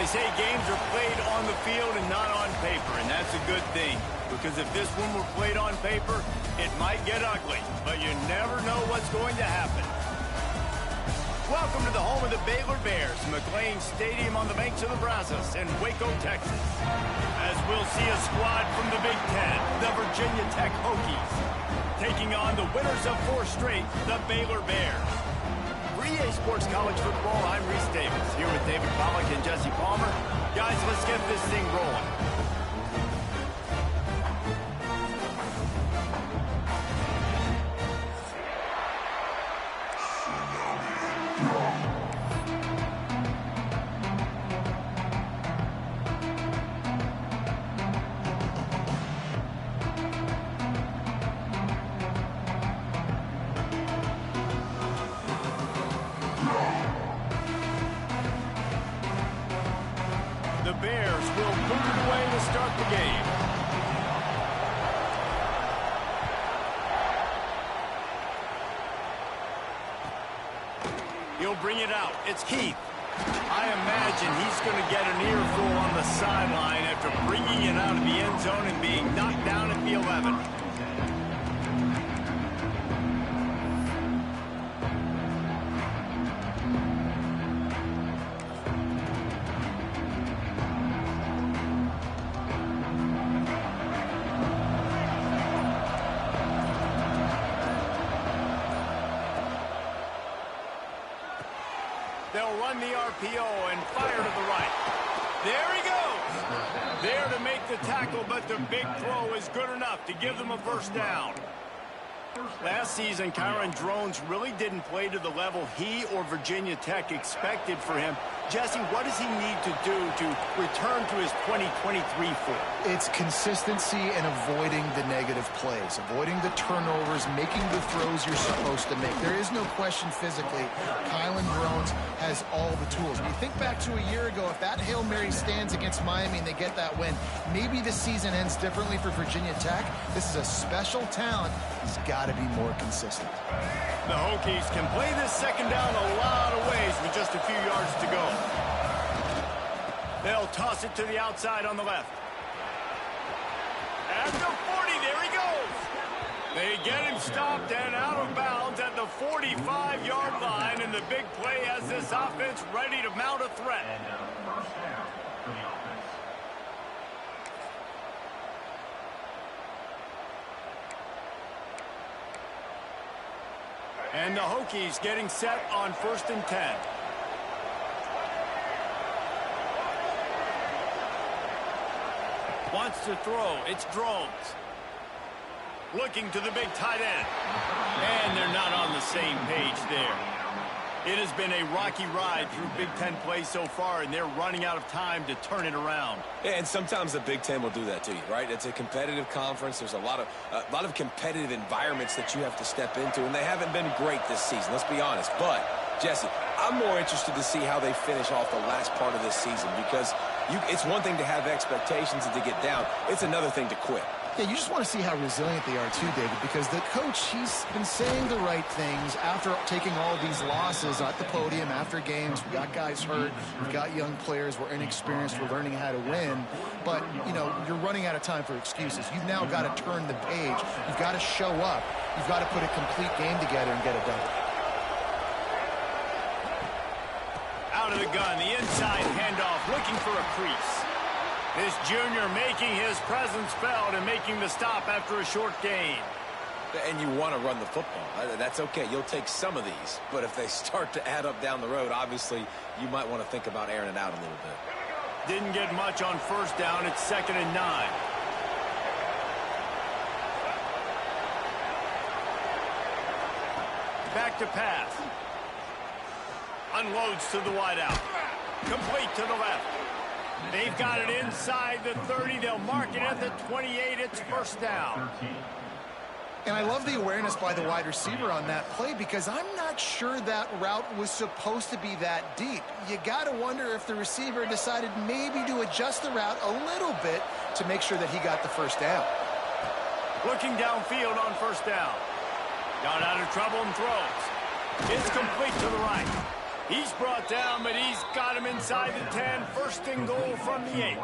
They say games are played on the field and not on paper, and that's a good thing. Because if this one were played on paper, it might get ugly. But you never know what's going to happen. Welcome to the home of the Baylor Bears, McLean Stadium on the banks of the Brazos in Waco, Texas. As we'll see a squad from the Big Ten, the Virginia Tech Hokies, taking on the winners of 4 straight, the Baylor Bears. For EA Sports College Football, I'm Reese Davis, here with David Pollack and Jesse Palmer. Guys, let's get this thing rolling. The Bears will boot it away to start the game. He'll bring it out. It's Keith. I imagine he's going to get an earful on the sideline after bringing it out of the end zone and being knocked down at the 11. They'll run the RPO and fire to the right. There he goes. There to make the tackle, but the big throw is good enough to give them a first down. Last season, Kyron Drones really didn't play to the level he or Virginia Tech expected for him. Jesse, what does he need to do to return to his 2023 form? It's consistency and avoiding the negative plays, avoiding the turnovers, making the throws you're supposed to make. There is no question physically, Kyron Drones has all the tools. When you think back to a year ago, if that Hail Mary stands against Miami and they get that win, maybe the season ends differently for Virginia Tech. This is a special talent. He's got to be more consistent. The Hokies can play this second down a lot of ways with just a few yards to go. They'll toss it to the outside on the left. At the 40, there he goes. They get him stopped and out of bounds at the 45-yard line, and the big play has this offense ready to mount a threat. And the Hokies getting set on 1st and 10. Wants to throw. It's Drones. Looking to the big tight end. And they're not on the same page there. It has been a rocky ride through Big Ten play so far, and they're running out of time to turn it around. Yeah, and sometimes the Big Ten will do that to you, right? It's a competitive conference. There's a lot of competitive environments that you have to step into, and they haven't been great this season, let's be honest. But, Jesse, I'm more interested to see how they finish off the last part of this season, because it's one thing to have expectations and to get down. It's another thing to quit. Yeah, you just want to see how resilient they are too, David, because the coach, he's been saying the right things after taking all these losses at the podium, after games. We got guys hurt. We've got young players. We're inexperienced. We're learning how to win. But, you know, you're running out of time for excuses. You've now got to turn the page. You've got to show up. You've got to put a complete game together and get it done. Out of the gun, the inside handoff, looking for a crease. This junior making his presence felt and making the stop after a short gain. And you want to run the football. That's okay. You'll take some of these. But if they start to add up down the road, obviously, you might want to think about airing it out a little bit. Didn't get much on 1st down. It's 2nd and 9. Back to pass. Unloads to the wideout. Complete to the left. They've got it inside the 30. They'll mark it at the 28. It's 1st down. And I love the awareness by the wide receiver on that play, because I'm not sure that route was supposed to be that deep. You got to wonder if the receiver decided maybe to adjust the route a little bit to make sure that he got the 1st down. Looking downfield on 1st down. Got out of trouble and throws. It's complete to the right. He's brought down, but he's got him inside the 10. First and goal from the 8.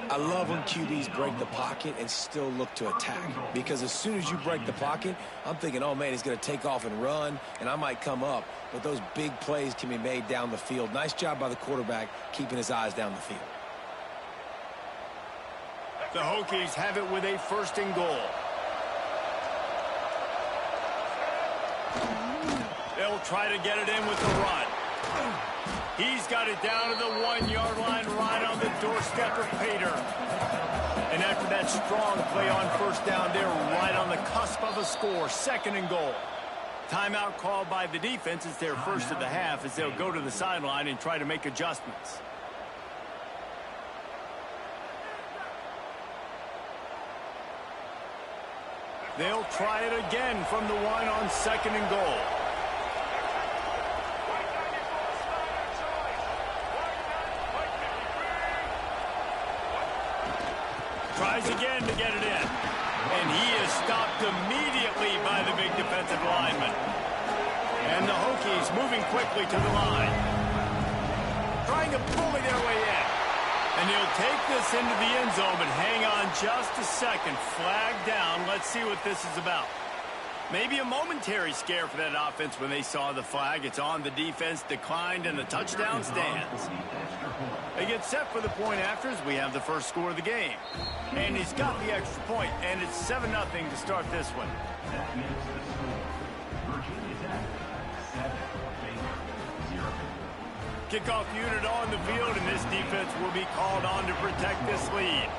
I love when QBs break the pocket and still look to attack. Because as soon as you break the pocket, I'm thinking, oh, man, he's going to take off and run, and I might come up. But those big plays can be made down the field. Nice job by the quarterback keeping his eyes down the field. The Hokies have it with a first and goal. They'll try to get it in with the run. He's got it down to the 1-yard line right on the doorstep of Pater. And after that strong play on first down, they're right on the cusp of a score. Second and goal. Timeout called by the defense. It's their first of the half as they'll go to the sideline and try to make adjustments. They'll try it again from the 1 on second and goal. Tries again to get it in. And he is stopped immediately by the big defensive lineman. And the Hokies moving quickly to the line. Trying to bully their way in. And he'll take this into the end zone, but hang on just a second. Flag down. Let's see what this is about. Maybe a momentary scare for that offense when they saw the flag. It's on. The defense declined, and the touchdown stands. They get set for the point after as we have the first score of the game. And he's got the extra point, and it's 7-0 to start this one. Kickoff unit on the field, and this defense will be called on to protect this lead.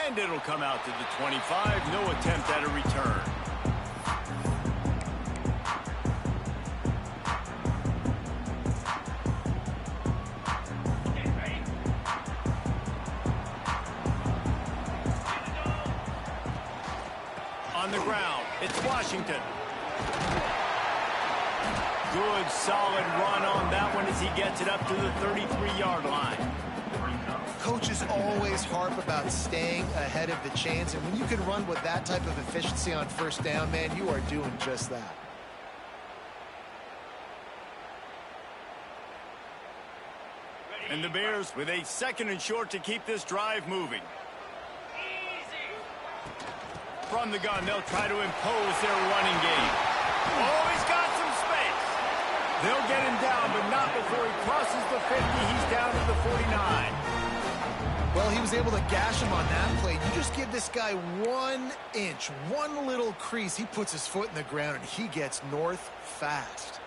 And it'll come out to the 25. No attempt at a return. On the ground, it's Washington. Good, solid run on that one as he gets it up to the 33-yard line. Coaches always harp about staying ahead of the chains, and when you can run with that type of efficiency on first down, man, you are doing just that. And the Bears with a second and short to keep this drive moving. From the gun, they'll try to impose their running game. Oh, he's got some space. They'll get him down, but not before he crosses the 50. He's down to the 49. Well, he was able to gash him on that play. You just give this guy 1 inch, one little crease. He puts his foot in the ground, and he gets north fast.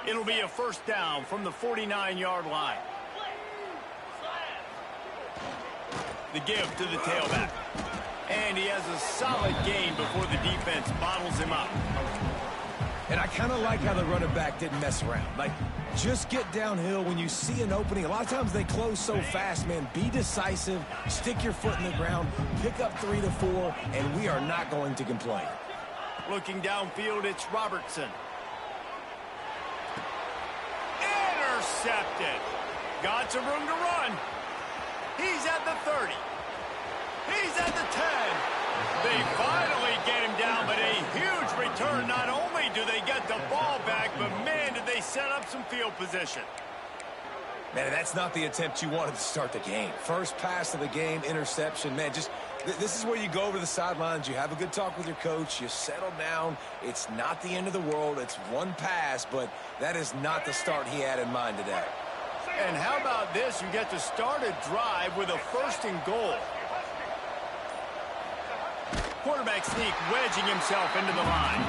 It'll be a first down from the 49-yard line. The give to the tailback. And he has a solid gain before the defense bottles him up. And I kind of like how the running back didn't mess around. Like, just get downhill when you see an opening. A lot of times they close so fast, man. Be decisive, stick your foot in the ground, pick up 3 to 4, and we are not going to complain. Looking downfield, it's Robertson. Intercepted. Got some room to run. He's at the 30. He's at the 10. They finally get him down, but a huge return. Not only do they get the ball back, but, man, did they set up some field position. Man, that's not the attempt you wanted to start the game. First pass of the game, interception. Man, just this is where you go over the sidelines. You have a good talk with your coach. You settle down. It's not the end of the world. It's one pass, but that is not the start he had in mind today. And how about this? You get to start a drive with a first and goal. Quarterback sneak wedging himself into the line.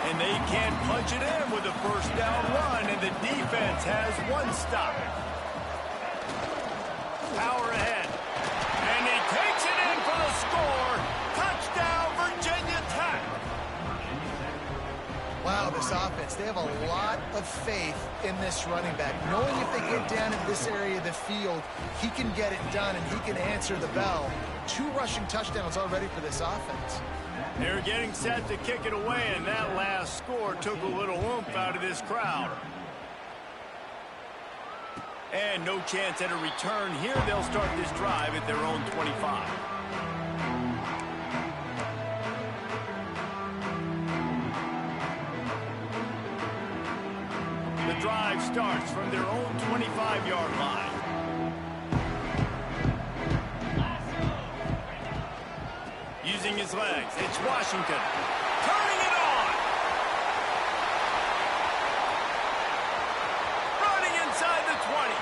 And they can't punch it in with a first down run, and the defense has one stop. Power ahead. And he takes it in for the score. Touchdown, Virginia Tech. Wow, this offense, they have a lot of faith in this running back. Knowing if they get down in this area of the field, he can get it done and he can answer the bell. 2 rushing touchdowns already for this offense. They're getting set to kick it away, and that last score took a little oomph out of this crowd. And no chance at a return here. They'll start this drive at their own 25. starts from their own 25-yard line. Using his legs, it's Washington. Turning it on. Running inside the 20.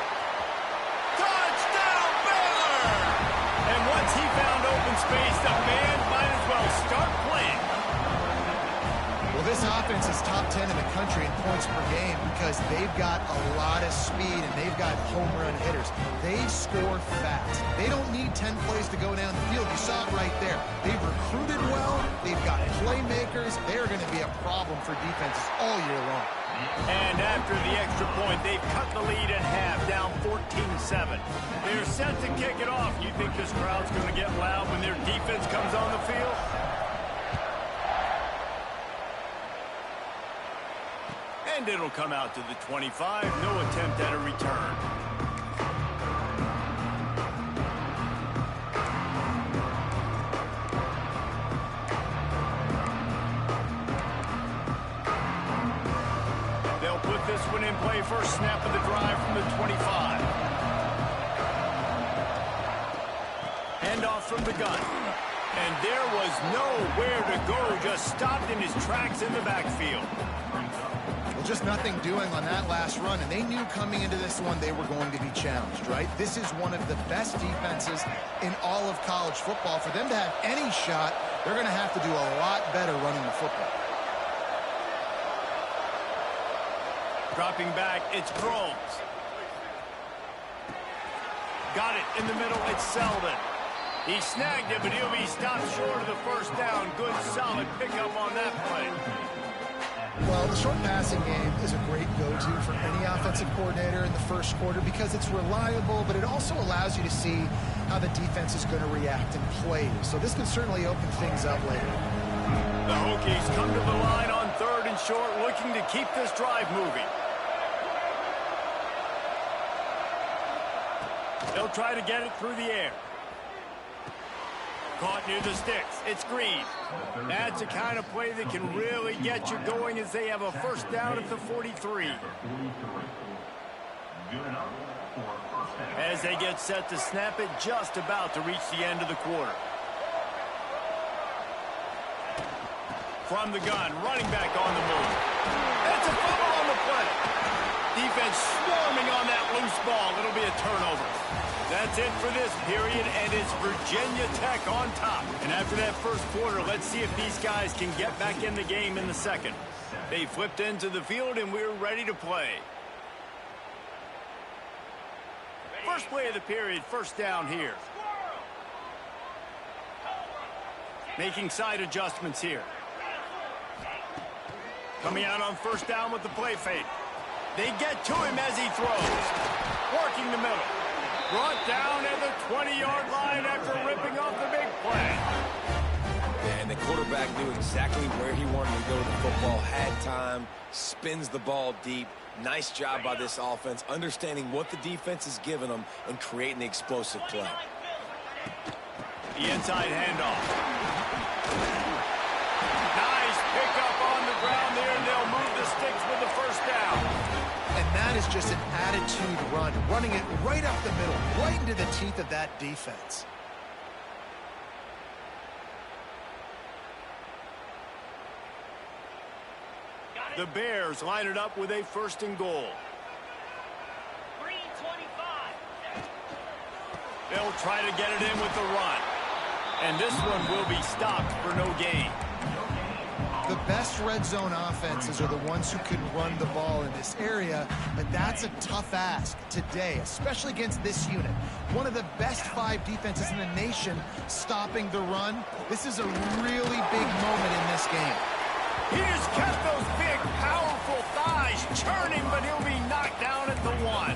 Touchdown, Baylor! And once he found open space, the man might as well start playing. Well, this offense is top 10 in the country in points per game because they've got a lot of speed and they've got home run hitters. They score fast. They don't need 10 plays to go down the field. You saw it right there. They've recruited well. They've got playmakers. They're going to be a problem for defenses all year long. And after the extra point, they've cut the lead in half, down 14-7. They're set to kick it off. You think this crowd's going to get loud when their defense comes on the field? And it'll come out to the 25. No attempt at a return. They'll put this one in play first snap of the drive from the 25. Hand off from the gun. And there was nowhere to go. Just stopped in his tracks in the backfield. Just nothing doing on that last run, and they knew coming into this one they were going to be challenged, right? This is one of the best defenses in all of college football. For them to have any shot, they're going to have to do a lot better running the football. Dropping back, it's Groves. Got it in the middle, it's Selden. He snagged it, but he'll be stopped short of the first down. Good, solid pickup on that play. Well, the short passing game is a great go-to for any offensive coordinator in the first quarter because it's reliable, but it also allows you to see how the defense is going to react in plays. So this can certainly open things up later. The Hokies come to the line on 3rd and short, looking to keep this drive moving. They'll try to get it through the air. Caught near the sticks. It's Green. That's the kind of play that can really get you going as they have a first down at the 43. As they get set to snap it, just about to reach the end of the quarter. From the gun, running back on the move. That's a fumble on the play. Defense swarming on that loose ball. It'll be a turnover. That's it for this period, and it's Virginia Tech on top. And after that first quarter, let's see if these guys can get back in the game in the second. They flipped into the field, and we're ready to play. First play of the period, first down here. Making side adjustments here. Coming out on first down with the play fake. They get to him as he throws. Working the middle. Brought down at the 20-yard line after ripping off the big play. And the quarterback knew exactly where he wanted to go with the football, had time, spins the ball deep. Nice job by this offense, understanding what the defense is giving them and creating the explosive play. The inside handoff. Nice pickup on the ground there, and they'll move the sticks with the first down. And that is just an attitude run, running it right up the middle, right into the teeth of that defense. The Bears line it up with a 1st and goal. 3:25. They'll try to get it in with the run. And this one will be stopped for no gain. The best red zone offenses are the ones who can run the ball in this area, but that's a tough ask today, especially against this unit. One of the best 5 defenses in the nation stopping the run. This is a really big moment in this game. He just kept those big, powerful thighs churning, but he'll be knocked down at the 1.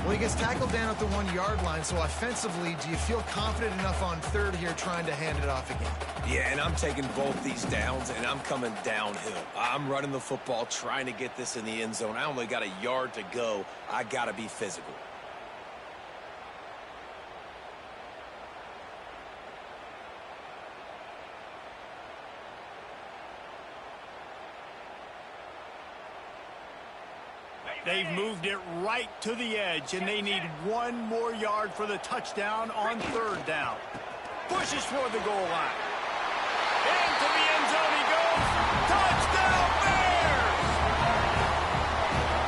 Well, he gets tackled down at the 1-yard line, so offensively, do you feel confident enough on 3rd here trying to hand it off again? Yeah, and I'm taking both these downs, and I'm coming downhill. I'm running the football, trying to get this in the end zone. I only got a yard to go. I got to be physical. They've moved it right to the edge, and they need one more yard for the touchdown on third down. Pushes for the goal line. Into the end zone he goes. Touchdown, Bears!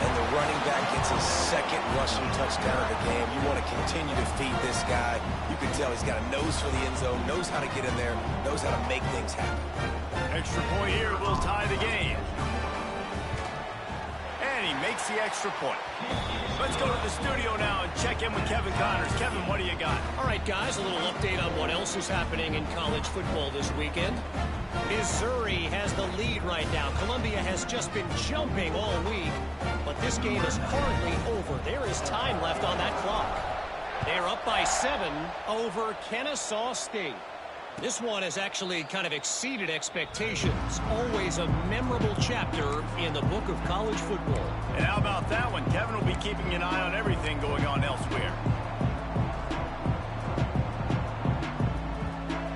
And the running back gets his second rushing touchdown of the game. You want to continue to feed this guy. You can tell he's got a nose for the end zone, knows how to get in there, knows how to make things happen. Extra point here will tie the game. And he makes the extra point. Let's go to the studio now and check in with Kevin Connors. Kevin, what do you got? All right, guys, a little update on what else is happening in college football this weekend. Missouri has the lead right now. Columbia has just been jumping all week, but this game is currently over. There is time left on that clock. They're up by 7 over Kennesaw State. This one has actually kind of exceeded expectations. Always a memorable chapter in the book of college football. And how about that one? Kevin will be keeping an eye on everything going on elsewhere.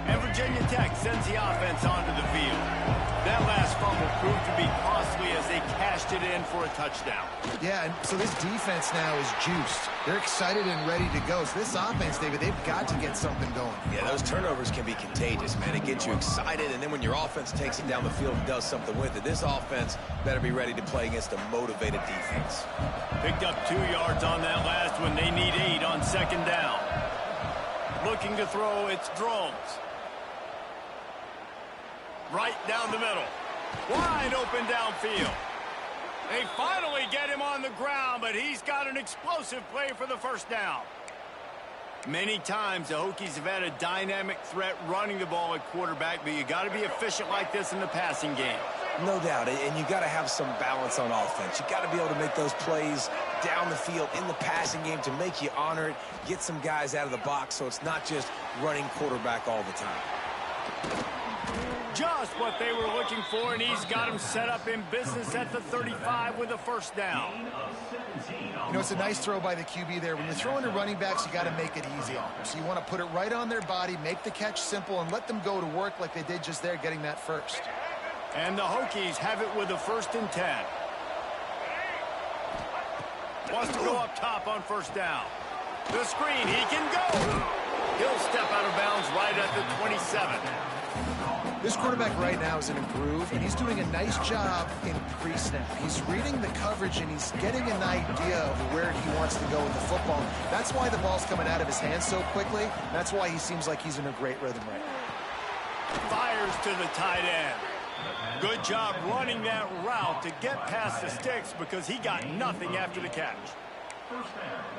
And Virginia Tech sends the offense onto the field. That last fumble proved to be costly as they cashed it in for a touchdown. Yeah, and so this defense now is juiced. They're excited and ready to go. So this offense, David, they've got to get something going. Yeah, those turnovers can be contagious, man. It gets you excited, and then when your offense takes it down the field and does something with it, this offense better be ready to play against a motivated defense. Picked up 2 yards on that last one. They need 8 on second down. Looking to throw, it's Drones. Right down the middle. Wide open downfield. They finally get him on the ground, but he's got an explosive play for the first down. Many times the Hokies have had a dynamic threat running the ball at quarterback, but you got to be efficient like this in the passing game. No doubt, and you got to have some balance on offense. You got to be able to make those plays down the field in the passing game to make you honor it, get some guys out of the box so it's not just running quarterback all the time. Just what they were looking for, and he's got him set up in business at the 35 with a first down. You know, it's a nice throw by the QB there. When you're throwing to running backs, you got to make it easy on them. So you want to put it right on their body, make the catch simple, and let them go to work like they did just there, getting that first. And the Hokies have it with a 1st and 10. Wants to go up top on first down. The screen, he can go. He'll step out of bounds right at the 27. This quarterback right now is in a groove, and he's doing a nice job in pre-snap. He's reading the coverage, and he's getting an idea of where he wants to go with the football. That's why the ball's coming out of his hands so quickly. That's why he seems like he's in a great rhythm right now. Fires to the tight end. Good job running that route to get past the sticks because he got nothing after the catch.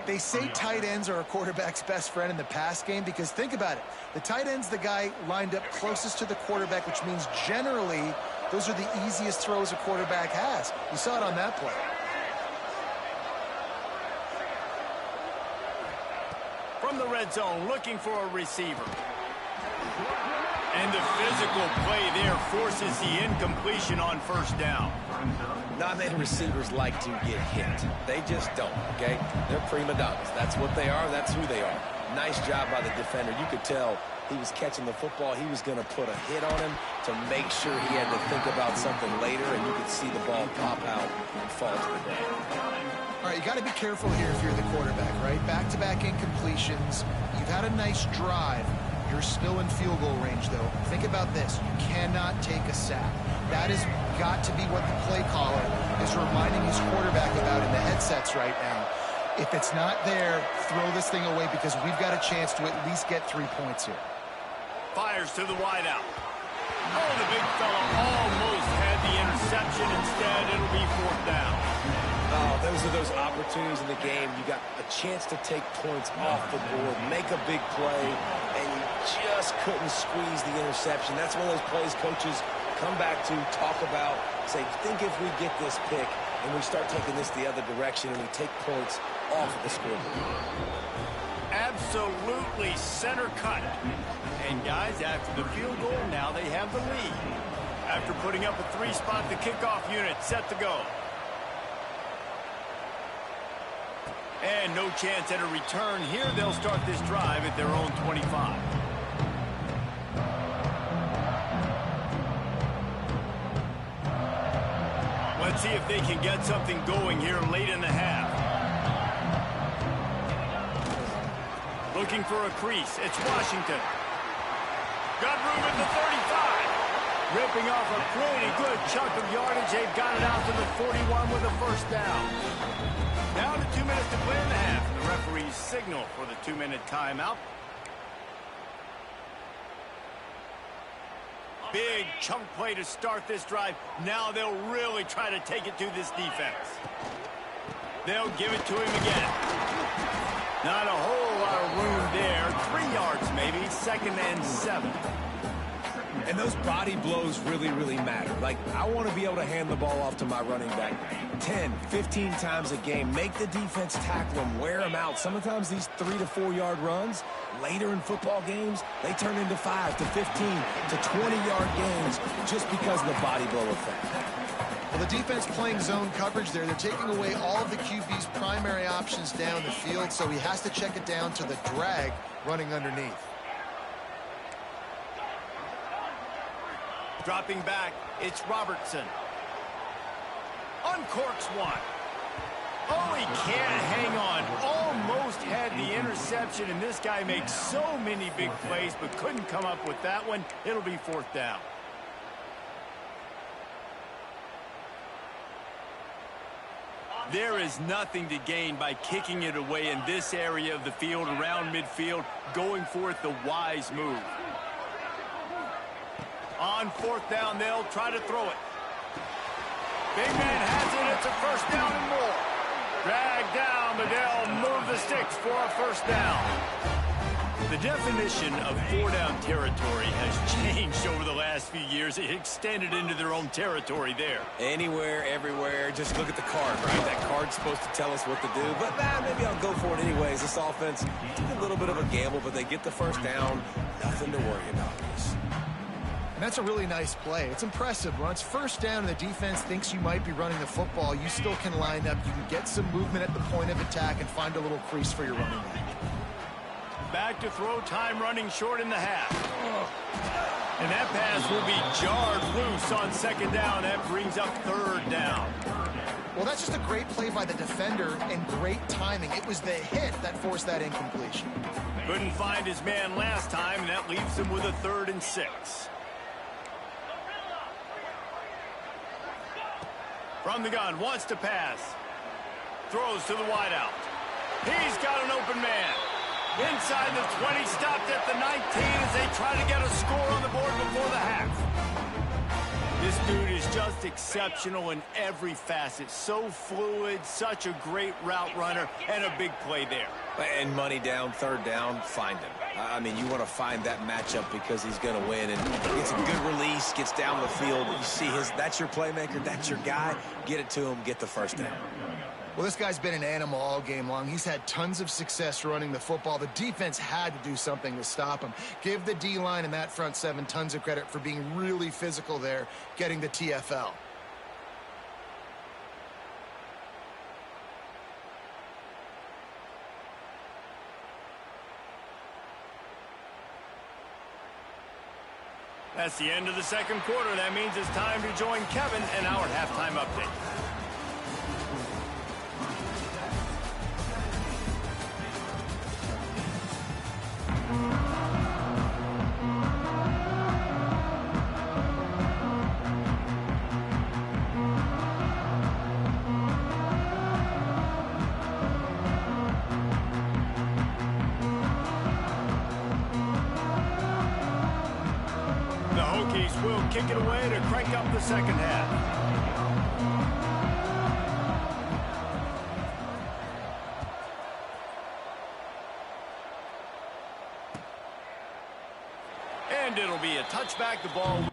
They say tight ends are a quarterback's best friend in the pass game because think about it. The tight end's the guy lined up closest to the quarterback, which means generally those are the easiest throws a quarterback has. You saw it on that play. From the red zone, looking for a receiver. And the physical play there forces the incompletion on first down. Not many receivers like to get hit. They just don't, okay? They're prima donnas. That's what they are. That's who they are. Nice job by the defender. You could tell he was catching the football. He was going to put a hit on him to make sure he had to think about something later, and you could see the ball pop out and fall to the ground. All right, you got to be careful here if you're the quarterback, right? Back-to-back incompletions. You've had a nice drive. You're still in field goal range, though. Think about this. You cannot take a sack. That has got to be what the play caller is reminding his quarterback about in the headsets right now. If it's not there, throw this thing away because we've got a chance to at least get 3 points here. Fires to the wideout. Oh, the big fella almost had the interception. Instead, it'll be 4th down. Oh, those are those opportunities in the game. You got a chance to take points off the board, make a big play, and you just couldn't squeeze the interception. That's one of those plays coaches come back to, talk about, say, think if we get this pick and we start taking this the other direction and we take points off of the scoreboard. Absolutely center cut. And guys, after the field goal, now they have the lead. After putting up a 3-spot, the kickoff unit set to go. And no chance at a return here. They'll start this drive at their own 25. Let's Let's see if they can get something going here late in the half. Looking for a crease. It's Washington. Got room at the 35. Ripping off a pretty good chunk of yardage. They've got it out to the 41 with a first down. Down to 2 minutes to play in the half. And the referees signal for the 2-minute timeout. Big chunk play to start this drive. Now they'll really try to take it to this defense. They'll give it to him again. Not a whole lot of room there. 3 yards maybe. 2nd and 7. And those body blows really, really matter. Like, I want to be able to hand the ball off to my running back 10, 15 times a game. Make the defense tackle them, wear them out. Sometimes these 3 to 4 yard runs, later in football games, they turn into 5 to 15 to 20-yard games just because of the body blow effect. Well, the defense playing zone coverage there. They're taking away all of the QB's primary options down the field, so he has to check it down to the drag running underneath. Dropping back, it's Robertson. Uncorks one. Oh, he can't hang on. Almost had the interception, and this guy makes so many big plays, but couldn't come up with that one. It'll be 4th down. There is nothing to gain by kicking it away in this area of the field, around midfield, going for it the wise move. On 4th down, they'll try to throw it. Big man has it. It's a first down and more. Dragged down, but they'll move the sticks for a first down. The definition of 4-down territory has changed over the last few years. It extended into their own territory there. Anywhere, everywhere. Just look at the card, right? That card's supposed to tell us what to do. But, maybe I'll go for it anyways. This offense took a little bit of a gamble, but they get the first down. Nothing to worry about. And that's a really nice play. It's impressive. When it's first down and the defense thinks you might be running the football, you still can line up. You can get some movement at the point of attack and find a little crease for your running back. Back to throw time, running short in the half. And that pass will be jarred loose on 2nd down. That brings up 3rd down. Well, that's just a great play by the defender and great timing. It was the hit that forced that incompletion. Couldn't find his man last time, and that leaves him with a 3rd and 6. From the gun, wants to pass. Throws to the wideout. He's got an open man. Inside the 20, stopped at the 19 as they try to get a score on the board before the half. This dude is just exceptional in every facet. So fluid, such a great route runner, and a big play there. And money down, 3rd down, find him. I mean, you want to find that matchup because he's going to win. And gets a good release, gets down the field. You see that's your playmaker, that's your guy. Get it to him, get the first down. Well, this guy's been an animal all game long. He's had tons of success running the football. The defense had to do something to stop him. Give the D-line and that front 7 tons of credit for being really physical there, getting the TFL. That's the end of the 2nd quarter. That means it's time to join Kevin in our halftime update. Will kick it away to crank up the 2nd half. And it'll be a touchback. The ball.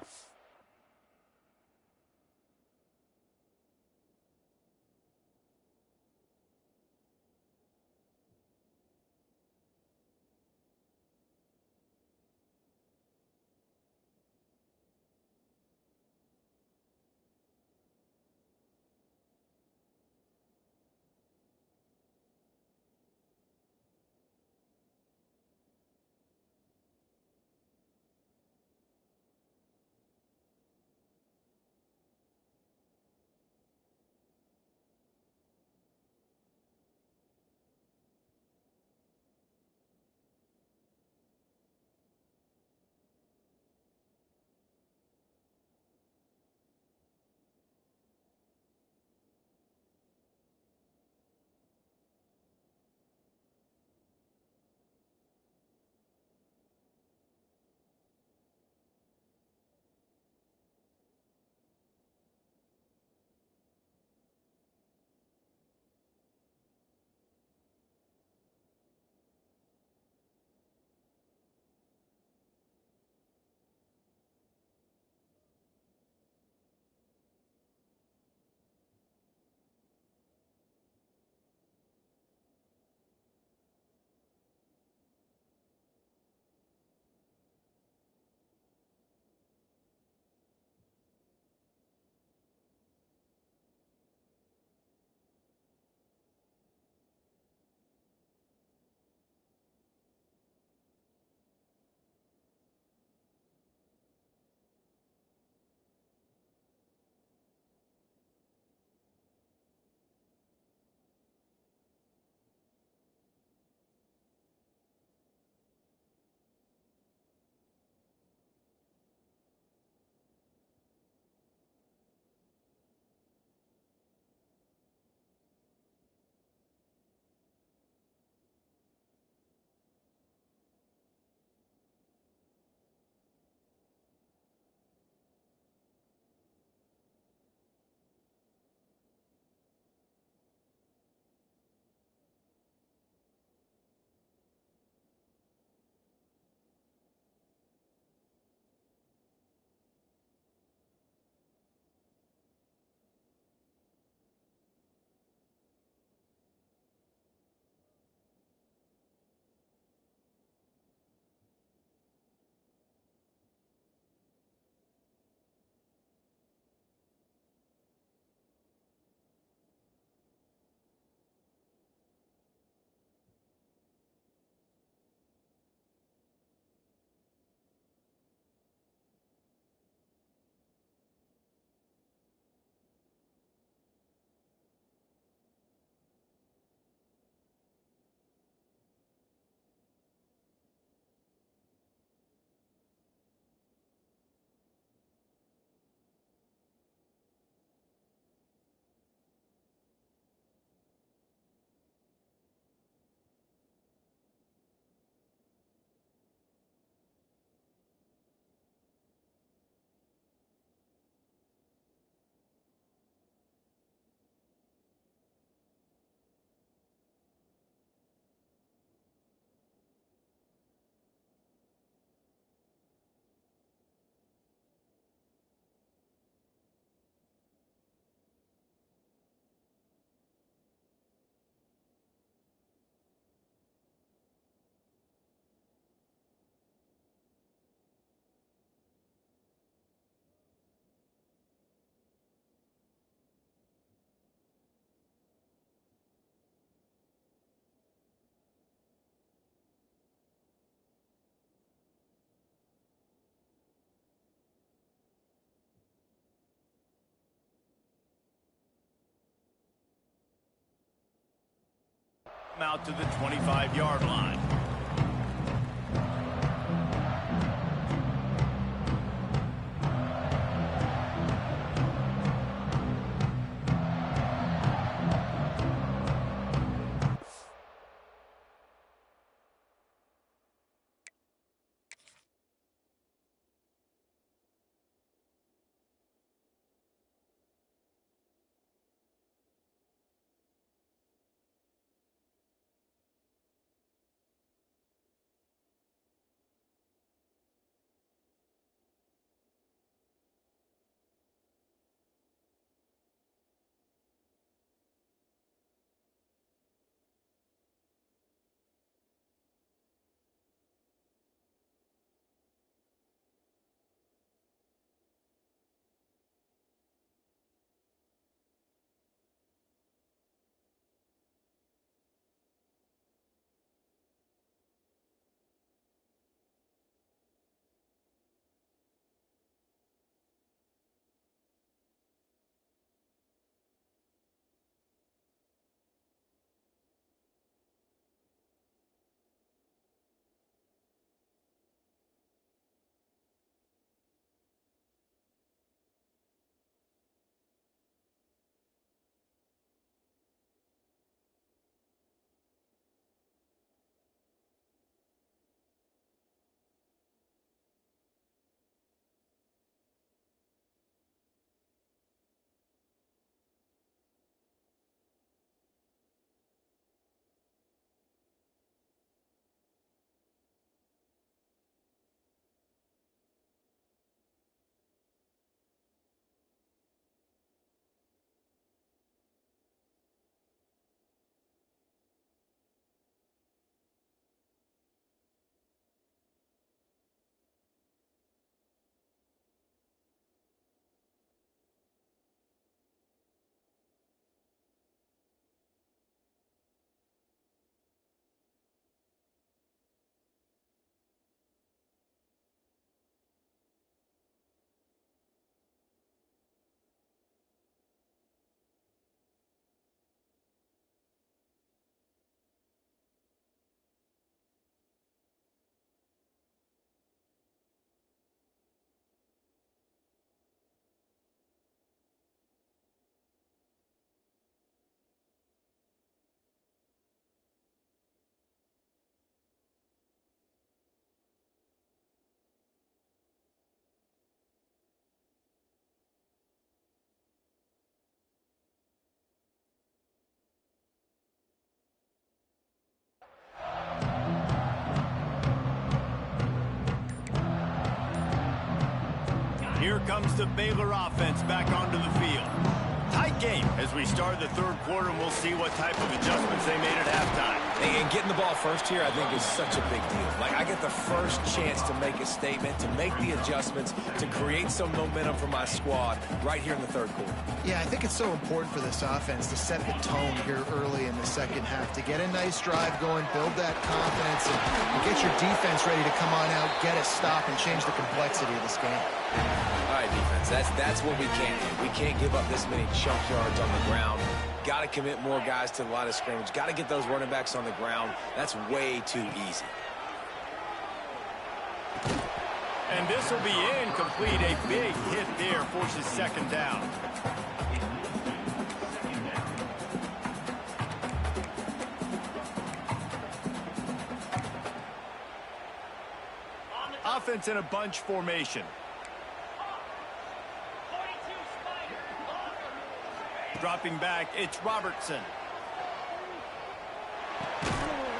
Out to the 25-yard line. Here comes the Baylor offense back onto the field. Tight game as we start the third quarter, and we'll see what type of adjustments they made at halftime. And getting the ball first here, I think, is such a big deal. Like, I get the first chance to make a statement, to make the adjustments, to create some momentum for my squad right here in the third quarter. Yeah, I think it's so important for this offense to set the tone here early in the second half, to get a nice drive going, build that confidence, and get your defense ready to come on out, get a stop, and change the complexity of this game. All right, defense, that's what we can't do. We can't give up this many chunk yards on the ground. Got to commit more guys to the line of scrimmage. Got to get those running backs on the ground. That's way too easy. And this will be incomplete. A big hit there forces second down. Offense in a bunch formation. Dropping back, it's Robertson.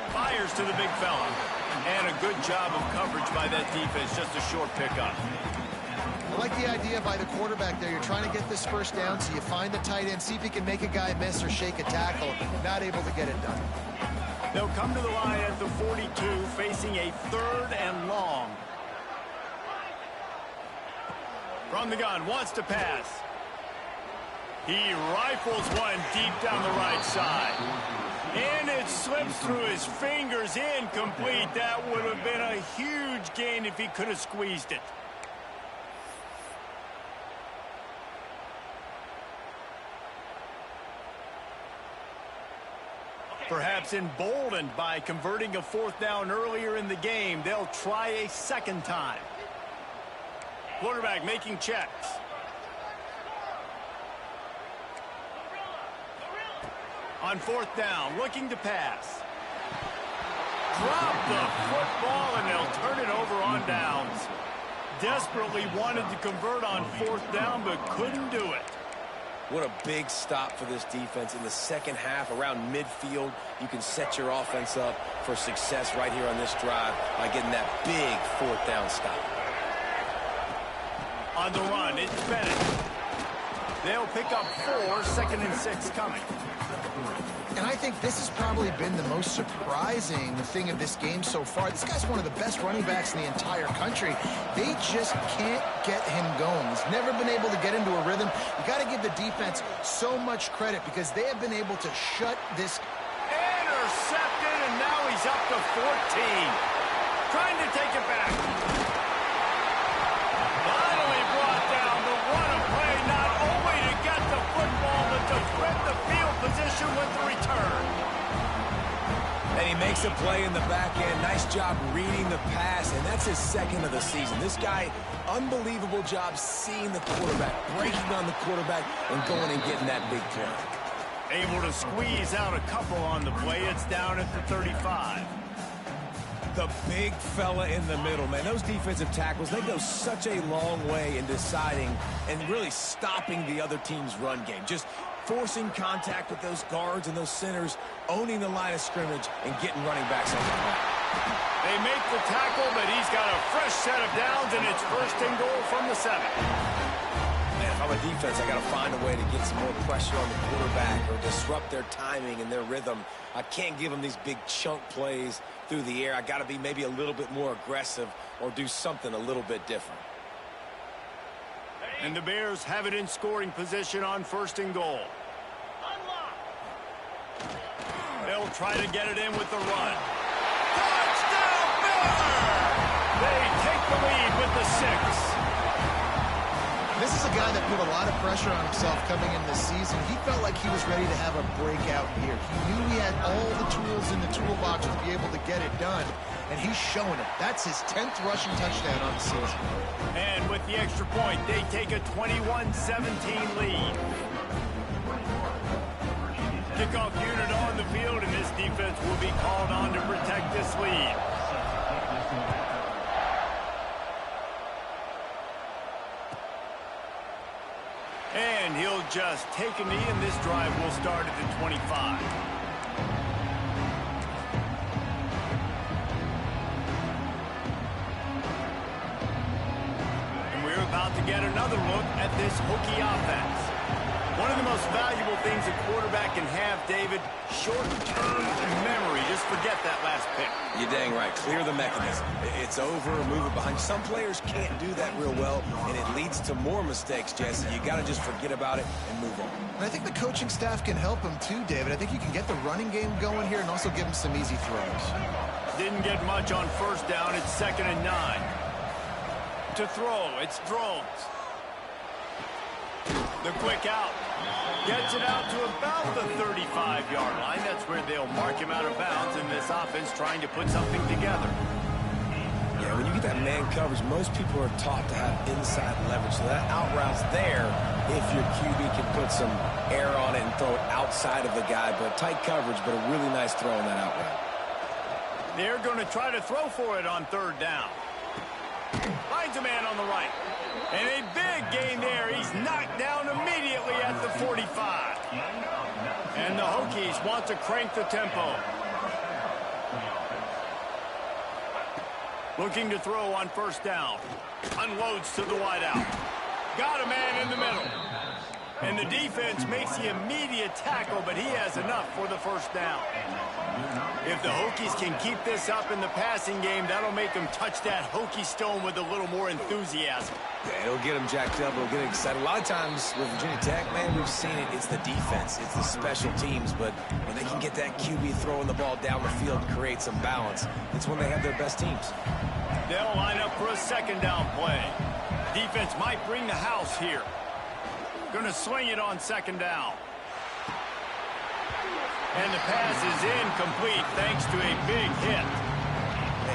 Fires to the big fella. And a good job of coverage by that defense. Just a short pickup. I like the idea by the quarterback there. You're trying to get this first down, so you find the tight end, see if he can make a guy miss or shake a tackle. Not able to get it done. They'll come to the line at the 42, facing a 3rd and long. From the gun, wants to pass. He rifles one deep down the right side. And it slips through his fingers, incomplete. That would have been a huge gain if he could have squeezed it. Perhaps emboldened by converting a 4th down earlier in the game, they'll try a second time. Quarterback making checks. On 4th down, looking to pass. Drop the football, and they'll turn it over on downs. Desperately wanted to convert on 4th down, but couldn't do it. What a big stop for this defense. In the second half, around midfield, you can set your offense up for success right here on this drive by getting that big 4th down stop. On the run, it's Bennett. They'll pick up 4, 2nd and 6 coming. And I think this has probably been the most surprising thing of this game so far. This guy's one of the best running backs in the entire country. They just can't get him going. He's never been able to get into a rhythm. You got to give the defense so much credit because they have been able to shut this. Intercepted, and now he's up to 14. Trying to take it back. Finally brought down the run play, not only to get the football, but to flip the field position with the return. And he makes a play in the back end. Nice job reading the pass, and that's his 2nd of the season. This guy, unbelievable job seeing the quarterback, breaking on the quarterback, and going and getting that big play. Able to squeeze out a couple on the play. It's down at the 35. The big fella in the middle, man. Those defensive tackles, they go such a long way in deciding and really stopping the other team's run game. Just forcing contact with those guards and those centers, owning the line of scrimmage, and getting running backs on the ground. They make the tackle, but he's got a fresh set of downs, and it's 1st and goal from the 7. Man, if I'm a defense, I got to find a way to get some more pressure on the quarterback or disrupt their timing and their rhythm. I can't give them these big chunk plays through the air. I got to be maybe a little bit more aggressive or do something a little bit different. And the Bears have it in scoring position on 1st and goal. They'll try to get it in with the run. Touchdown, Bears! They take the lead with the 6. This is a guy that put a lot of pressure on himself coming in this season. He felt like he was ready to have a breakout year. He knew he had all the tools in the toolbox to be able to get it done, and he's showing it. That's his 10th rushing touchdown on the season. And with the extra point, they take a 21-17 lead. Kickoff unit on the field, and this defense will be called on to protect this lead. And he'll just take a knee, and this drive will start at the 25. And we're about to get another look at this Hokie offense. One of the most valuable things a quarterback can have, David, short-term memory. Just forget that last pick. You're dang right. Clear the mechanism. It's over, move it behind. Some players can't do that real well, and it leads to more mistakes, Jesse. You got to just forget about it and move on. And I think the coaching staff can help him too, David. I think you can get the running game going here and also give him some easy throws. Didn't get much on 1st down. It's 2nd and 9. To throw, it's Drones. The quick out. Gets it out to about the 35-yard line. That's where they'll mark him out of bounds in this offense trying to put something together. Yeah, when you get that man coverage, most people are taught to have inside leverage. So that out route's there if your QB can put some air on it and throw it outside of the guy. But tight coverage, but a really nice throw on that out route. They're going to try to throw for it on 3rd down. Finds a man on the right. And a big gain there. He's knocked down immediately at the 45. And the Hokies want to crank the tempo. Looking to throw on 1st down. Unloads to the wideout. Got a man in the middle. And the defense makes the immediate tackle, but he has enough for the 1st down. If the Hokies can keep this up in the passing game, that'll make them touch that Hokie stone with a little more enthusiasm. Yeah, it'll get them jacked up. It'll get them excited. A lot of times with Virginia Tech, man, we've seen it. It's the defense. It's the special teams. But when they can get that QB throwing the ball down the field and create some balance, it's when they have their best teams. They'll line up for a 2nd down play. Defense might bring the house here. Going to swing it on 2nd down. And the pass is incomplete thanks to a big hit.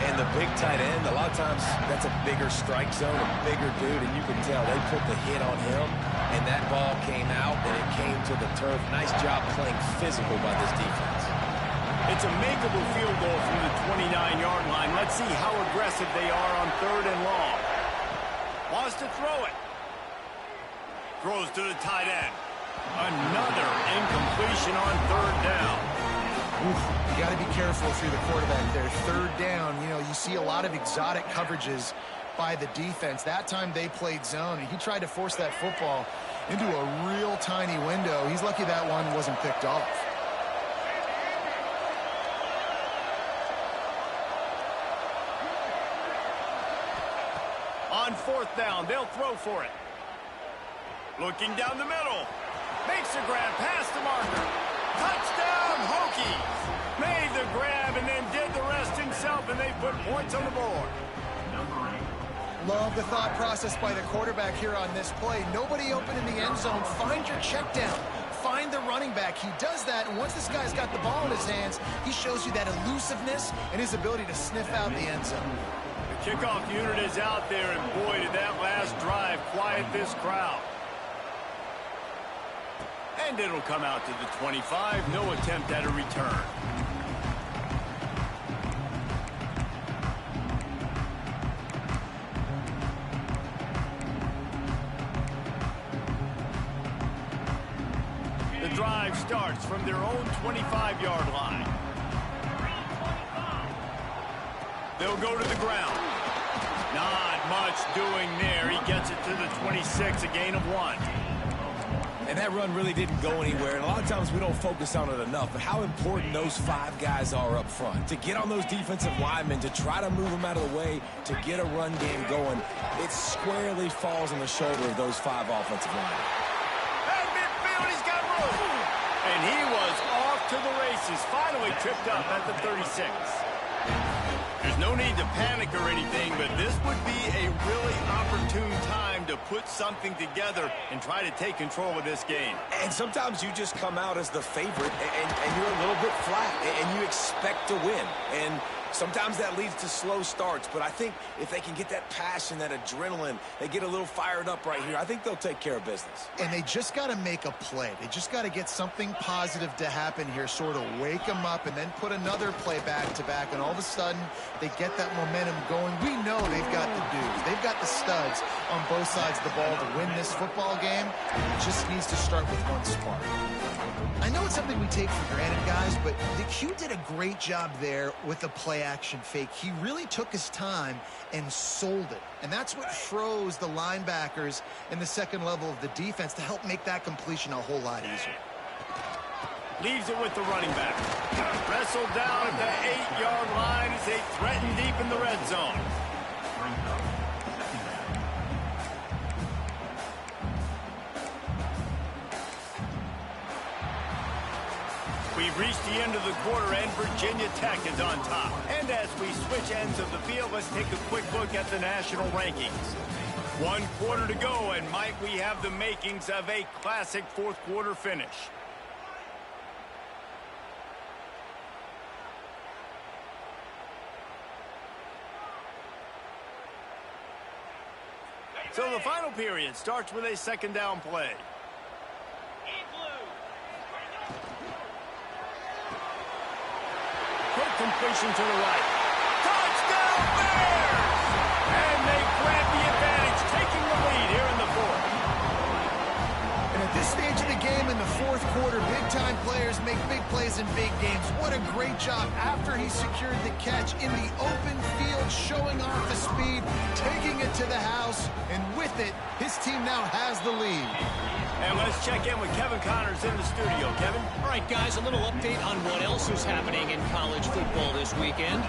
And the big tight end, a lot of times that's a bigger strike zone, a bigger dude, and you can tell they put the hit on him, and that ball came out, and it came to the turf. Nice job playing physical by this defense. It's a makeable field goal from the 29-yard line. Let's see how aggressive they are on 3rd and long. Wants to throw it. Throws to the tight end. Another incompletion on 3rd down. Oof, you got to be careful if you're the quarterback there. 3rd down, you know, you see a lot of exotic coverages by the defense. That time they played zone, and he tried to force that football into a real tiny window. He's lucky that one wasn't picked off. On 4th down, they'll throw for it. Looking down the middle. Makes a grab past the marker. Touchdown, Hokies! Made the grab and then did the rest himself, and they put points on the board. Love the thought process by the quarterback here on this play. Nobody open in the end zone. Find your check down. Find the running back. He does that, and once this guy's got the ball in his hands, he shows you that elusiveness and his ability to sniff out the end zone. The kickoff unit is out there, and boy, did that last drive quiet this crowd. And it'll come out to the 25. No attempt at a return. The drive starts from their own 25-yard line. They'll go to the ground. Not much doing there. He gets it to the 26, a gain of 1. And that run really didn't go anywhere. And a lot of times we don't focus on it enough, but how important those 5 guys are up front. To get on those defensive linemen, to try to move them out of the way, to get a run game going, it squarely falls on the shoulder of those 5 offensive linemen. At midfield, he's got room. And he was off to the races. Finally tripped up at the 36. There's no need to panic or anything, but this would be a really opportune time to put something together and try to take control of this game. And sometimes you just come out as the favorite, and you're a little bit flat, and you expect to win. And sometimes that leads to slow starts, but I think if they can get that passion, that adrenaline, they get a little fired up right here, I think they'll take care of business. And they just got to make a play. They just got to get something positive to happen here, sort of wake them up and then put another play back-to-back, and all of a sudden they get that momentum going. We know they've got the dudes. They've got the studs on both sides of the ball to win this football game. It just needs to start with one spark. I know it's something we take for granted, guys, but the Q did a great job there with the play-action fake. He really took his time and sold it. And that's what froze the linebackers in the second level of the defense to help make that completion a whole lot easier. Leaves it with the running back. Wrestled down at the 8-yard line as they threaten deep in the red zone. We've reached the end of the quarter, and Virginia Tech is on top. And as we switch ends of the field, let's take a quick look at the national rankings. 1 quarter to go, and might we have the makings of a classic fourth quarter finish. So the final period starts with a second down play. Quick completion to the right. Touchdown Bears! And they grab the advantage, taking the lead here in the fourth. And at this stage of the game in the fourth quarter, big-time players make big plays in big games. What a great job after he secured the catch in the open field, showing off the speed, taking it to the house, and with it, his team now has the lead. And let's check in with Kevin Connors in the studio. Kevin? All right, guys, a little update on what else is happening in college football this weekend.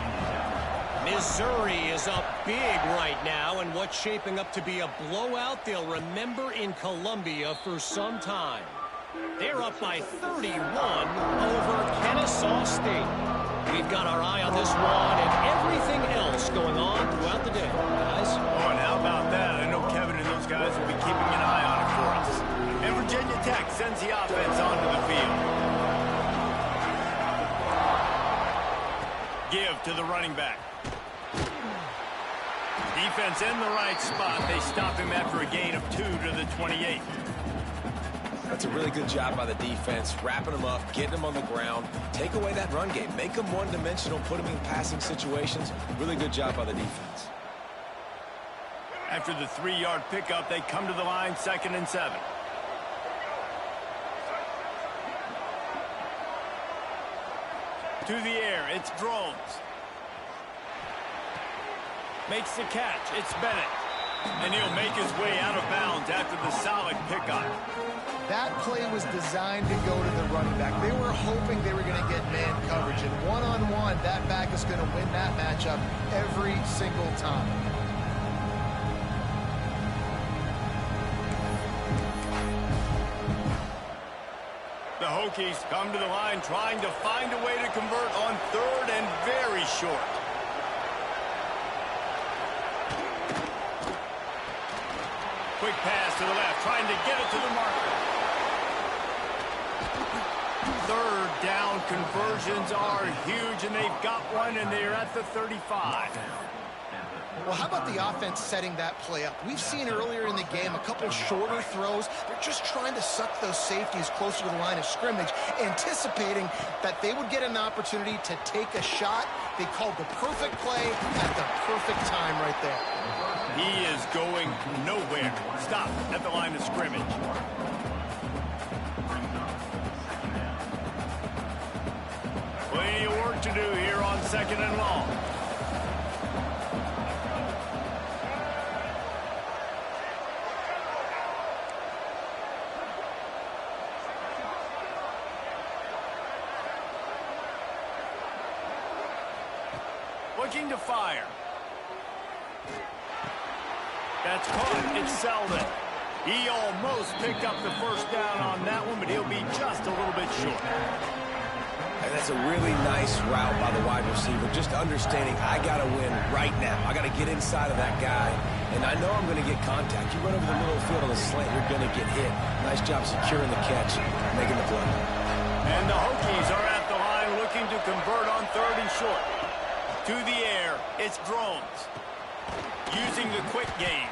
Missouri is up big right now, and what's shaping up to be a blowout they'll remember in Columbia for some time. They're up by 31 over Kennesaw State. We've got our eye on this one and everything else going on throughout the day, guys. Oh, and how about that? I know Kevin and those guys will be keeping an eye on it for us. And Virginia Tech sends the offense onto the field. off to the running back. Defense in the right spot. They stop him after a gain of 2 to the 28. That's a really good job by the defense, wrapping them up, getting them on the ground, take away that run game, make them one-dimensional, put them in passing situations. Really good job by the defense. After the 3-yard pickup, they come to the line, 2nd and 7. To the air, it's Drones. Makes the catch, it's Bennett. And he'll make his way out of bounds after the solid pickup. That play was designed to go to the running back. They were hoping they were going to get man coverage. And one-on-one, that back is going to win that matchup every single time. The Hokies come to the line trying to find a way to convert on 3rd and very short. Quick pass to the left, trying to get it to the marker. 3rd down conversions are huge, and they've got one, and they're at the 35. Well, how about the offense setting that play up? We've seen earlier in the game a couple shorter throws. They're just trying to suck those safeties closer to the line of scrimmage, anticipating that they would get an opportunity to take a shot. They called the perfect play at the perfect time right there. He is going nowhere. Stop at the line of scrimmage. Plenty of work to do here on 2nd and long. Looking to fire. That's caught. It's Selden. He almost picked up the first down on that one, but he'll be just a little bit short. And that's a really nice route by the wide receiver, just understanding I got to win right now. I got to get inside of that guy, and I know I'm going to get contact. You run over the middle of the field on a slant, you're going to get hit. Nice job securing the catch, making the play. And the Hokies are at the line looking to convert on 3rd and short. To the air, it's Drones. Using the quick game.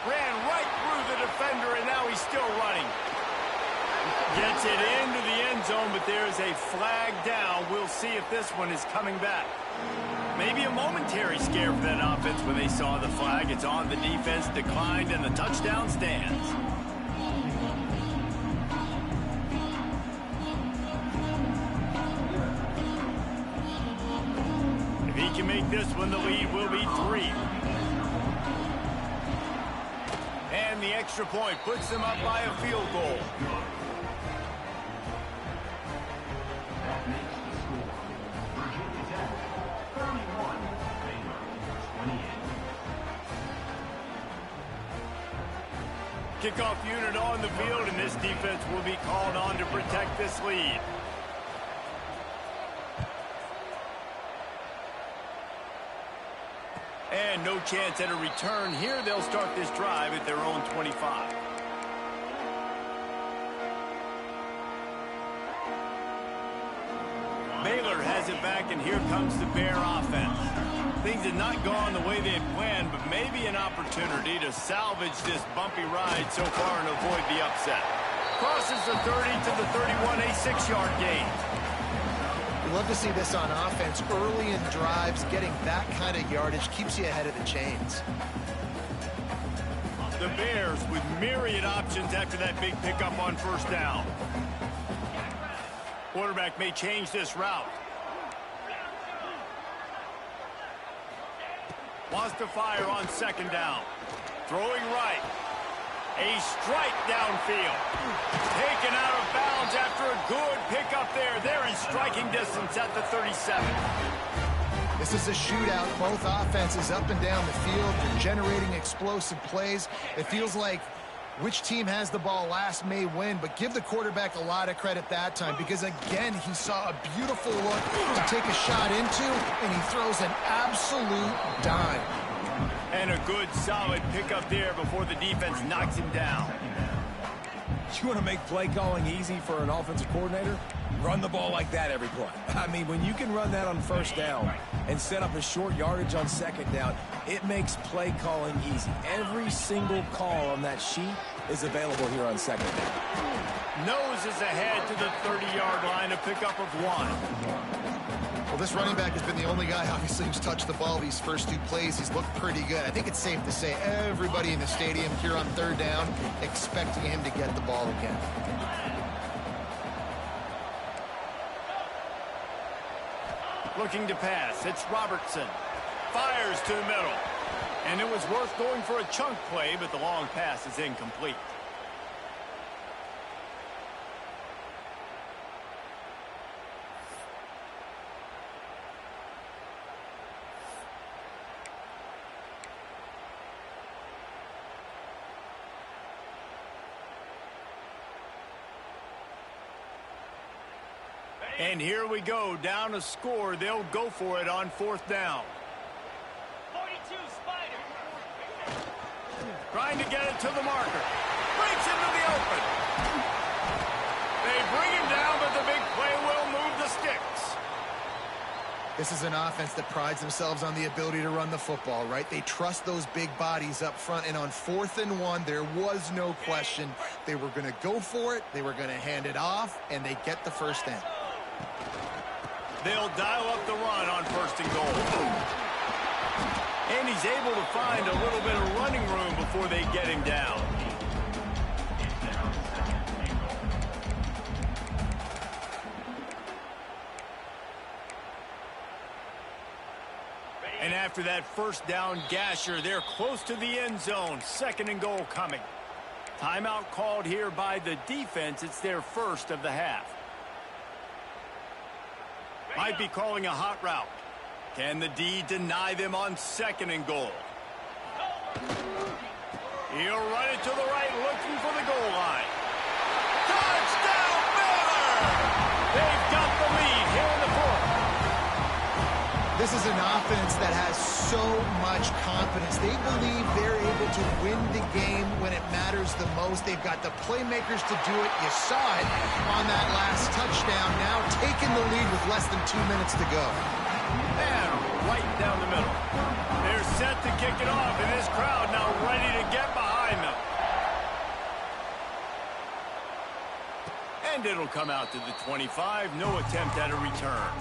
Ran right through the defender, and now he's still running. Gets it into the end zone, but there's a flag down. We'll see if this one is coming back. Maybe a momentary scare for that offense when they saw the flag. It's on. The defense declined, and the touchdown stands. If he can make this one, the lead will be 3. And the extra point puts them up by a field goal. Kickoff unit on the field, and this defense will be called on to protect this lead. And no chance at a return here. They'll start this drive at their own 25. Baylor has it back, and here comes the Bear offense. Things had not gone the way they had planned, but maybe an opportunity to salvage this bumpy ride so far and avoid the upset. Crosses the 30 to the 31, a 6-yard gain. We love to see this on offense. Early in drives, getting that kind of yardage keeps you ahead of the chains. The Bears with myriad options after that big pickup on 1st down. Quarterback may change this route. Wants to fire on 2nd down. Throwing right. A strike downfield. Taken out of bounds after a good pickup there. They're in striking distance at the 37. This is a shootout. Both offenses up and down the field. They're generating explosive plays. It feels like which team has the ball last may win, but give the quarterback a lot of credit that time because, again, he saw a beautiful look to take a shot into, and he throws an absolute dime. And a good, solid pickup there before the defense knocks him down. You want to make play calling easy for an offensive coordinator? Run the ball like that every play. I mean, when you can run that on first down and set up a short yardage on second down, it makes play calling easy. Every single call on that sheet is available here on second down. Noses ahead to the 30-yard line, a pickup of 1. Well, this running back has been the only guy, obviously, who's touched the ball these first 2 plays. He's looked pretty good. I think it's safe to say everybody in the stadium here on third down expecting him to get the ball again. Looking to pass. It's Robertson. Fires to the middle. And it was worth going for a chunk play, but the long pass is incomplete. And here we go, down a score. They'll go for it on fourth down. 42 Spider. Trying to get it to the marker. Breaks into the open. They bring him down, but the big play will move the sticks. This is an offense that prides themselves on the ability to run the football, right? They trust those big bodies up front, and on 4th and 1, there was no question. They were going to go for it, they were going to hand it off, and they get the first down. They'll dial up the run on 1st and goal. And he's able to find a little bit of running room before they get him down. And after that first down gasher, they're close to the end zone. 2nd and goal coming. Timeout called here by the defense. It's their first of the half. Might be calling a hot route. Can the D deny them on 2nd and goal? He'll run it to the right, looking for the goal line. Touchdown, Miller! They've got the lead here in the 4th. This is an offense that has so much confidence. They believe they're able to win the game when it matters the most. They've got the playmakers to do it. You saw it on that last touchdown. Now taking the lead with less than 2 minutes to go. And right down the middle. They're set to kick it off, and this crowd now ready to get behind them. And it'll come out to the 25. No attempt at a return.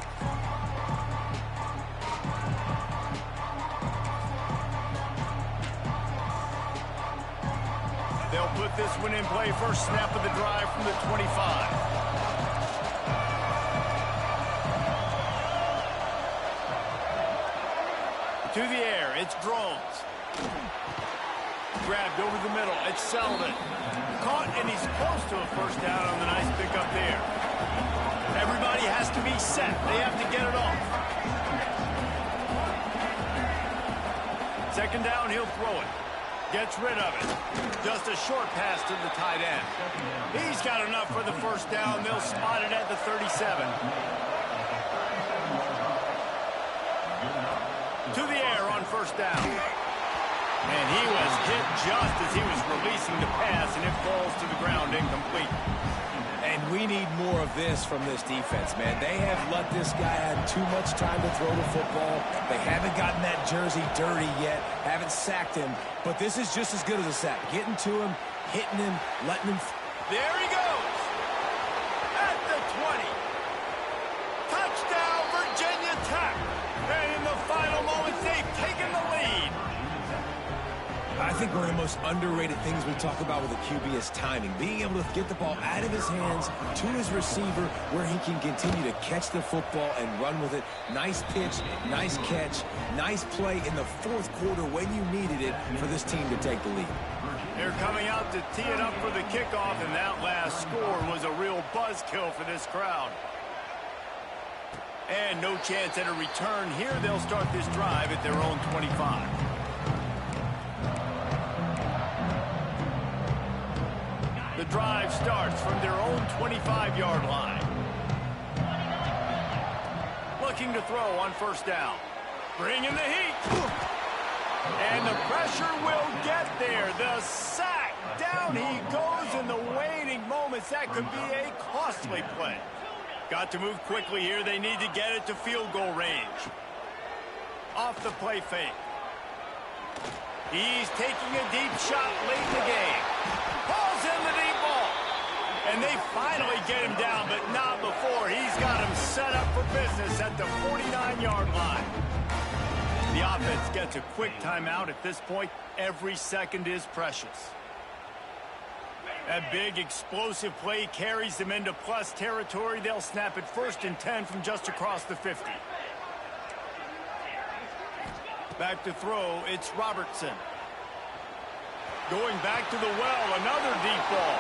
They'll put this one in play. First snap of the drive from the 25. To the air, it's Drones. Grabbed over the middle, it's Selden. Caught, and he's close to a first down on the nice pickup there. Everybody has to be set. They have to get it off. 2nd down, he'll throw it. Gets rid of it. Just a short pass to the tight end. He's got enough for the first down. They'll spot it at the 37. To the air on first down. And he was hit just as he was releasing the pass, and it falls to the ground incomplete. And we need more of this from this defense, man. They have let this guy have too much time to throw the football. They haven't gotten that jersey dirty yet, haven't sacked him. But this is just as good as a sack. Getting to him, hitting him, letting him. There he goes. At the 20. Touchdown, Virginia Tech. And in the final moments, they've taken the lead. I think one of the most underrated things we talk about with a QB is timing. Being able to get the ball out of his hands to his receiver where he can continue to catch the football and run with it. Nice pitch, nice catch, nice play in the 4th quarter when you needed it for this team to take the lead. They're coming out to tee it up for the kickoff, and that last score was a real buzzkill for this crowd. And no chance at a return here. They'll start this drive at their own 25. The drive starts from their own 25-yard line. Looking to throw on first down. Bringing the heat. And the pressure will get there. The sack. Down he goes in the waiting moments. That could be a costly play. Got to move quickly here. They need to get it to field goal range. Off the play fake. He's taking a deep shot late in the game. Pulls in the deep ball. And they finally get him down, but not before. He's got him set up for business at the 49-yard line. The offense gets a quick timeout at this point. Every second is precious. That big explosive play carries them into plus territory. They'll snap it 1st and 10 from just across the 50. Back to throw, it's Robertson. Going back to the well, another deep ball.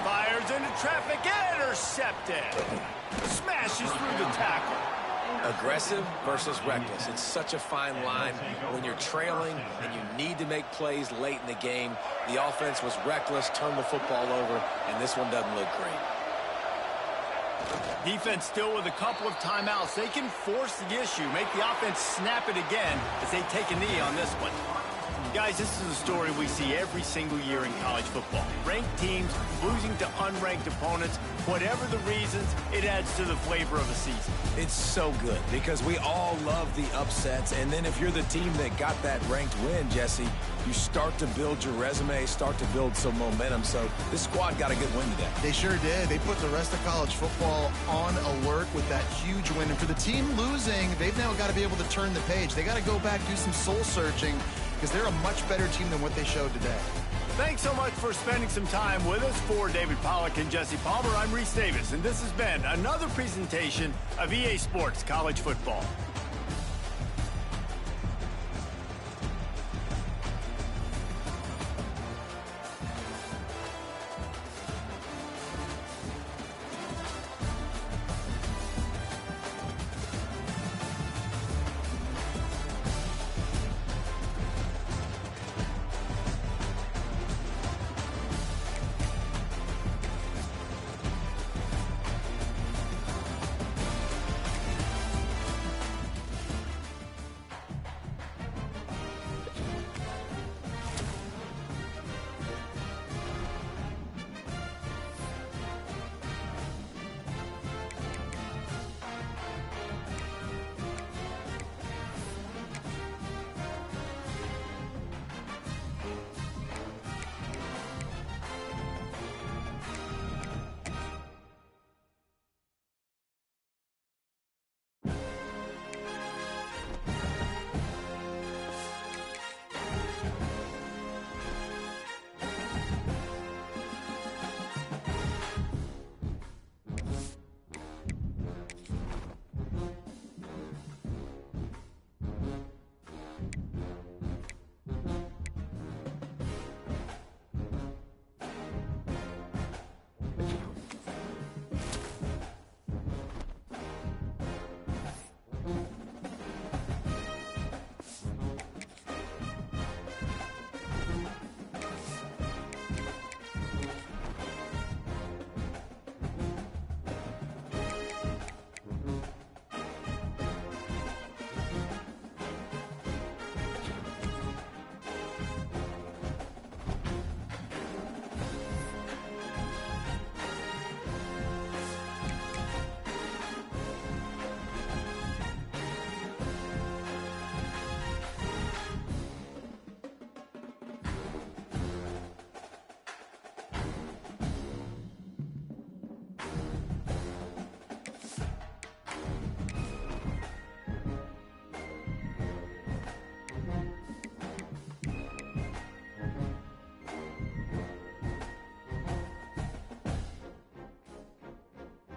Fires into traffic, intercepted. Smashes through the tackle. Aggressive versus reckless. It's such a fine line when you're trailing and you need to make plays late in the game. The offense was reckless, turned the football over, and this one doesn't look great. Defense still with a couple of timeouts. They can force the issue, make the offense snap it again as they take a knee on this one. Guys, this is a story we see every single year in college football. Ranked teams losing to unranked opponents. Whatever the reasons, it adds to the flavor of a season. It's so good because we all love the upsets, and then if you're the team that got that ranked win, Jesse, you start to build your resume, start to build some momentum. So this squad got a good win today. They sure did. They put the rest of college football on alert with that huge win. And for the team losing, they've now got to be able to turn the page. They got to go back, do some soul searching, because they're a much better team than what they showed today. Thanks so much for spending some time with us. For David Pollack and Jesse Palmer, I'm Reese Davis, and this has been another presentation of EA Sports College Football.